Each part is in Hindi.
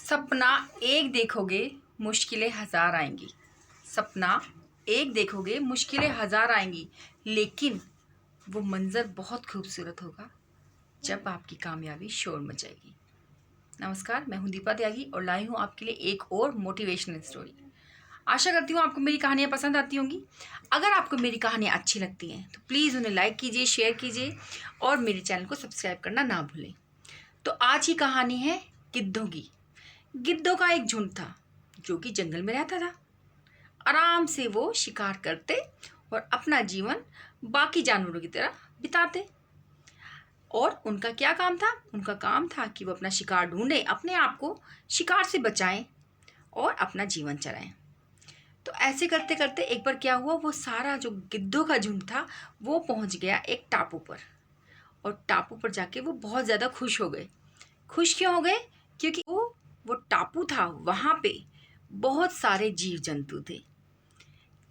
सपना एक देखोगे मुश्किलें हज़ार आएंगी। सपना एक देखोगे मुश्किलें हज़ार आएंगी, लेकिन वो मंज़र बहुत खूबसूरत होगा जब आपकी कामयाबी शोर मचाएगी। नमस्कार, मैं हूं दीपा त्यागी और लाई हूं आपके लिए एक और मोटिवेशनल स्टोरी। आशा करती हूँ आपको मेरी कहानियाँ पसंद आती होंगी। अगर आपको मेरी कहानियाँ अच्छी लगती हैं तो प्लीज़ उन्हें लाइक कीजिए, शेयर कीजिए और मेरे चैनल को सब्सक्राइब करना ना भूलें। तो आज की कहानी है गिद्धों की। गिद्धों का एक झुंड था जो कि जंगल में रहता था। आराम से वो शिकार करते और अपना जीवन बाकी जानवरों की तरह बिताते। और उनका क्या काम था? उनका काम था कि वो अपना शिकार ढूंढें, अपने आप को शिकार से बचाएं और अपना जीवन चलाएं। तो ऐसे करते करते एक बार क्या हुआ, वो सारा जो गिद्धों का झुंड था वो पहुंच गया एक टापू पर। और टापू पर जाके वो बहुत ज़्यादा खुश हो गए। खुश क्यों हो गए? क्योंकि वो टापू था, वहाँ पे बहुत सारे जीव जंतु थे,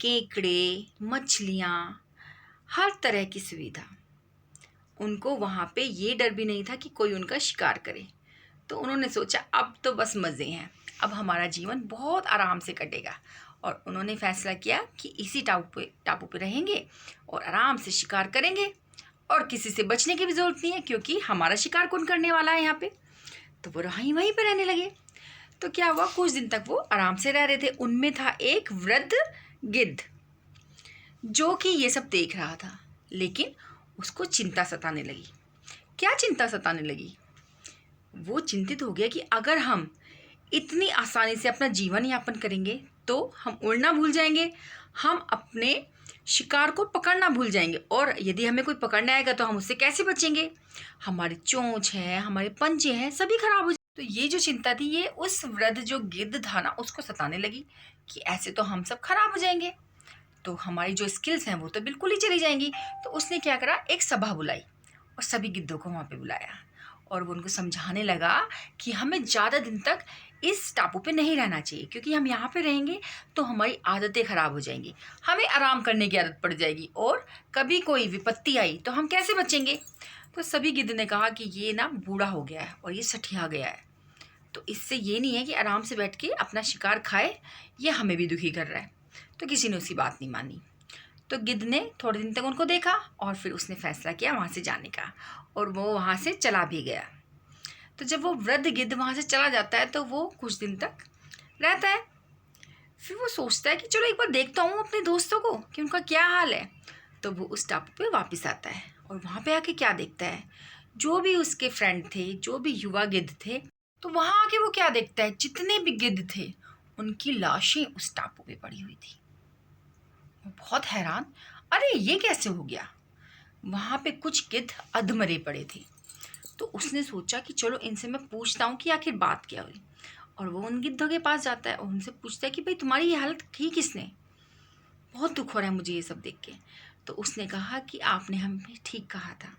केकड़े, मछलियाँ, हर तरह की सुविधा। उनको वहाँ पे ये डर भी नहीं था कि कोई उनका शिकार करे। तो उन्होंने सोचा अब तो बस मज़े हैं, अब हमारा जीवन बहुत आराम से कटेगा। और उन्होंने फैसला किया कि इसी टापू पे रहेंगे और आराम से शिकार करेंगे और किसी से बचने की भी ज़रूरत नहीं है, क्योंकि हमारा शिकार कौन करने वाला है यहाँ पे। तो वो वहीं पे रहने लगे। तो क्या हुआ, कुछ दिन तक वो आराम से रह रहे थे। उनमें था एक वृद्ध गिद्ध जो कि ये सब देख रहा था, लेकिन उसको चिंता सताने लगी। क्या चिंता सताने लगी? वो चिंतित हो गया कि अगर हम इतनी आसानी से अपना जीवन यापन करेंगे तो हम उड़ना भूल जाएंगे, हम अपने शिकार को पकड़ना भूल जाएंगे, और यदि हमें कोई पकड़ने आएगा तो हम उससे कैसे बचेंगे? हमारी चोंच है, हमारे पंजे हैं, सभी खराब हो। तो ये जो चिंता थी ये उस वृद्ध जो गिद्ध था ना उसको सताने लगी कि ऐसे तो हम सब खराब हो जाएंगे, तो हमारी जो स्किल्स हैं वो तो बिल्कुल ही चली जाएंगी। तो उसने क्या करा, एक सभा बुलाई और सभी गिद्धों को वहाँ पे बुलाया और वो उनको समझाने लगा कि हमें ज़्यादा दिन तक इस टापू पे नहीं रहना चाहिए, क्योंकि हम यहाँ पे रहेंगे तो हमारी आदतें ख़राब हो जाएंगी, हमें आराम करने की आदत पड़ जाएगी, और कभी कोई विपत्ति आई तो हम कैसे बचेंगे। तो सभी गिद्ध ने कहा कि ये ना बूढ़ा हो गया है और ये सठिया गया है, तो इससे ये नहीं है कि आराम से बैठ के अपना शिकार खाए, ये हमें भी दुखी कर रहा है। तो किसी ने उसकी बात नहीं मानी। तो गिद्ध ने थोड़े दिन तक उनको देखा और फिर उसने फैसला किया वहाँ से जाने का, और वो वहाँ से चला भी गया। तो जब वो वृद्ध गिद्ध वहाँ से चला जाता है तो वो कुछ दिन तक रहता है। फिर वो सोचता है कि चलो एक बार देखता हूँ अपने दोस्तों को कि उनका क्या हाल है। तो वो उस टापू पे वापस आता है और वहाँ पे आके क्या देखता है, जो भी उसके फ्रेंड थे, जो भी युवा गिद्ध थे, तो वहाँ आके वो क्या देखता है, जितने भी गिद्ध थे उनकी लाशें उस टापू पे पड़ी हुई थी। वो बहुत हैरान, अरे ये कैसे हो गया। वहाँ पे कुछ गिद्ध अधमरे पड़े थे। तो उसने सोचा कि चलो इनसे मैं पूछता हूँ कि आखिर बात क्या हुई। और वो उन गिद्धों के पास जाता है और उनसे पूछता है कि भाई तुम्हारी ये हालत की किसने, बहुत दुख हो रहा है मुझे ये सब देख के। तो उसने कहा कि आपने हमें ठीक कहा था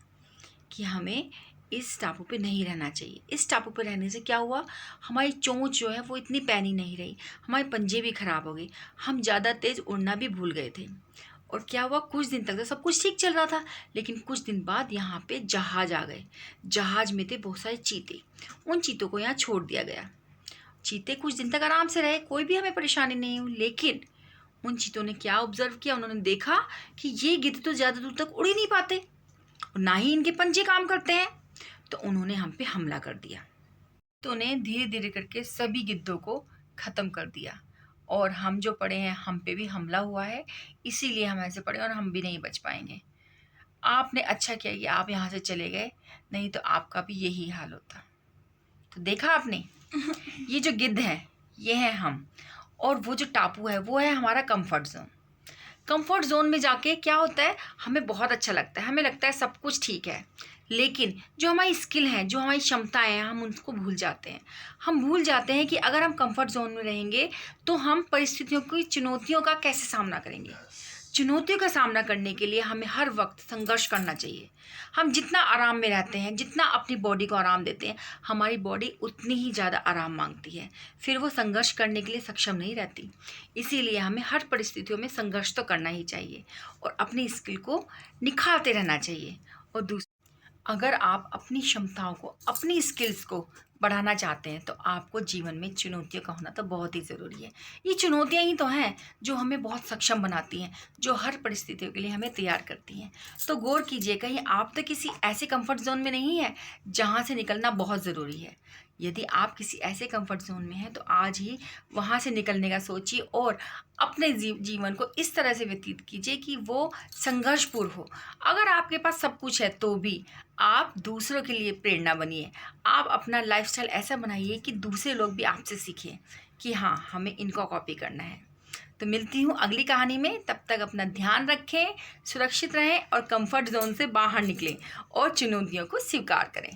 कि हमें इस टापू पे नहीं रहना चाहिए। इस टापू पे रहने से क्या हुआ, हमारी चोंच जो है वो इतनी पैनी नहीं रही, हमारे पंजे भी खराब हो गए, हम ज़्यादा तेज़ उड़ना भी भूल गए थे। और क्या हुआ, कुछ दिन तक तो सब कुछ ठीक चल रहा था, लेकिन कुछ दिन बाद यहाँ पे जहाज आ गए। जहाज में थे बहुत सारे चीते, उन चीतों को यहाँ छोड़ दिया गया। चीते कुछ दिन तक आराम से रहे, कोई भी हमें परेशानी नहीं हुई, लेकिन उन चीतों ने क्या ऑब्जर्व किया, उन्होंने देखा कि ये गिद्ध तो ज़्यादा दूर तक उड़ ही नहीं पाते और ना ही इनके पंजे काम करते हैं। तो उन्होंने हम पे हमला कर दिया। तो ने धीरे धीरे करके सभी गिद्धों को ख़त्म कर दिया, और हम जो पड़े हैं हम पे भी हमला हुआ है, इसीलिए हम ऐसे पड़े और हम भी नहीं बच पाएंगे। आपने अच्छा किया कि आप यहाँ से चले गए, नहीं तो आपका भी यही हाल होता। तो देखा आपने, ये जो गिद्ध है ये है हम, और वो जो टापू है वो है हमारा कंफर्ट जोन। कंफर्ट जोन में जाके क्या होता है, हमें बहुत अच्छा लगता है, हमें लगता है सब कुछ ठीक है, लेकिन जो हमारी स्किल है, जो हमारी क्षमताएं हैं, हम उनको भूल जाते हैं। हम भूल जाते हैं कि अगर हम कंफर्ट जोन में रहेंगे तो हम परिस्थितियों की, चुनौतियों का कैसे सामना करेंगे। चुनौतियों का सामना करने के लिए हमें हर वक्त संघर्ष करना चाहिए। हम जितना आराम में रहते हैं, जितना अपनी बॉडी को आराम देते हैं, हमारी बॉडी उतनी ही ज़्यादा आराम मांगती है, फिर वो संघर्ष करने के लिए सक्षम नहीं रहती। इसीलिए हमें हर परिस्थितियों में संघर्ष तो करना ही चाहिए और अपनी स्किल को निखारते रहना चाहिए। और दूसरा, अगर आप अपनी क्षमताओं को, अपनी स्किल्स को बढ़ाना चाहते हैं तो आपको जीवन में चुनौतियों का होना तो बहुत ही ज़रूरी है। ये चुनौतियाँ ही तो हैं जो हमें बहुत सक्षम बनाती हैं, जो हर परिस्थितियों के लिए हमें तैयार करती हैं। तो गौर कीजिए, कहीं आप तो किसी ऐसे कंफर्ट जोन में नहीं है जहाँ से निकलना बहुत ज़रूरी है। यदि आप किसी ऐसे कंफर्ट जोन में हैं तो आज ही वहाँ से निकलने का सोचिए और अपने जीवन को इस तरह से व्यतीत कीजिए कि वो संघर्षपूर्ण हो। अगर आपके पास सब कुछ है तो भी आप दूसरों के लिए प्रेरणा बनिए। आप अपना लाइफस्टाइल ऐसा बनाइए कि दूसरे लोग भी आपसे सीखें कि हाँ, हमें इनको कॉपी करना है। तो मिलती हूँ अगली कहानी में, तब तक अपना ध्यान रखें, सुरक्षित रहें और कंफर्ट जोन से बाहर निकलें और चुनौतियों को स्वीकार करें।